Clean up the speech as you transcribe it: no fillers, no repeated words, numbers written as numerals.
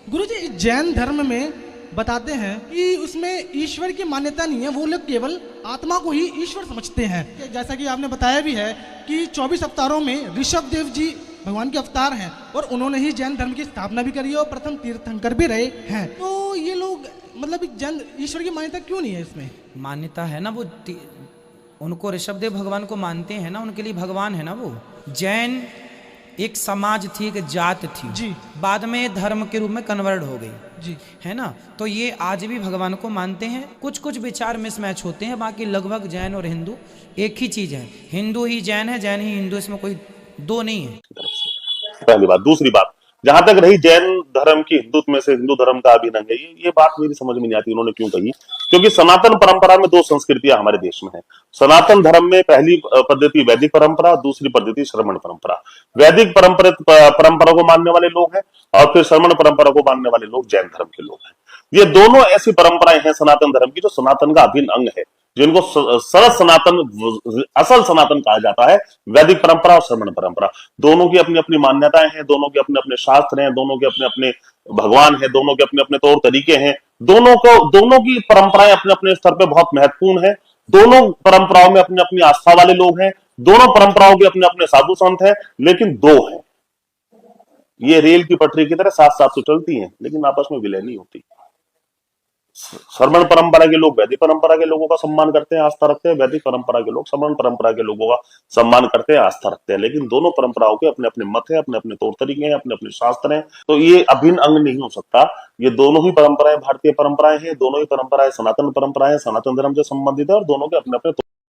गुरुजी, जैन धर्म में बताते हैं कि उसमें ईश्वर की मान्यता नहीं है, वो लोग केवल आत्मा को ही ईश्वर समझते हैं। जैसा कि आपने बताया भी है कि 24 अवतारों में ऋषभ देव जी भगवान के अवतार हैं और उन्होंने ही जैन धर्म की स्थापना भी करी है और प्रथम तीर्थंकर भी रहे हैं। तो ये लोग मतलब जैन ईश्वर की मान्यता क्यों नहीं है इसमें? मान्यता है ना, वो उनको ऋषभदेव भगवान को मानते हैं ना, उनके लिए भगवान है ना वो। जैन एक समाज थी, एक जात थी जी। बाद में धर्म के रूप में कन्वर्ट हो गई जी। है ना। तो ये आज भी भगवान को मानते हैं, कुछ कुछ विचार मिसमैच होते हैं, बाकी लगभग जैन और हिंदू एक ही चीज है। हिंदू ही जैन है, जैन ही हिंदू, इसमें कोई दो नहीं है। पहली बात। दूसरी बात, जहां तक रही जैन धर्म की हिंदुत्व में से हिंदू धर्म का अभिन्न अंग है, ये बात मेरी समझ में नहीं आती उन्होंने क्यों कही। क्योंकि सनातन परंपरा में दो संस्कृतियां हमारे देश में है। सनातन धर्म में पहली पद्धति वैदिक परंपरा, दूसरी पद्धति श्रमण परंपरा। वैदिक परंपरा को मानने वाले लोग हैं और फिर श्रमण परंपरा को मानने वाले लोग जैन धर्म के लोग हैं। ये दोनों ऐसी परंपराएं हैं सनातन धर्म की जो सनातन का अभिन्न अंग है, जिनको सरल सनातन, असल सनातन कहा जाता है। वैदिक परंपरा और श्रमण परंपरा, दोनों की अपनी अपनी मान्यताएं हैं, दोनों के अपने अपने शास्त्र हैं, दोनों के अपने अपने भगवान हैं, दोनों के अपने अपने तौर तरीके हैं। दोनों की परंपराएं अपने अपने स्तर पे बहुत महत्वपूर्ण है। दोनों परंपराओं में अपनी अपनी आस्था वाले लोग हैं, दोनों परंपराओं के अपने अपने साधु संत हैं, लेकिन दो हैं। ये रेल की पटरी की तरह साथ साथ तो चलती हैं, लेकिन आपस में विलय नहीं होती। श्रमण परंपरा के लोग वैदिक परंपरा के लोगों का सम्मान करते हैं, आस्था रखते हैं। वैदिक परंपरा के लोग श्रमण परंपरा के लोगों का सम्मान करते हैं, आस्था रखते हैं। लेकिन दोनों परंपराओं के अपने अपने मत है, अपने अपने तौर तरीके हैं, अपने अपने शास्त्र हैं। तो ये अभिन्न अंग नहीं हो सकता। ये दोनों ही परंपराएं भारतीय परंपराएं हैं, दोनों ही परंपराएं सनातन परंपराएं, सनातन धर्म से संबंधित है और दोनों के अपने अपने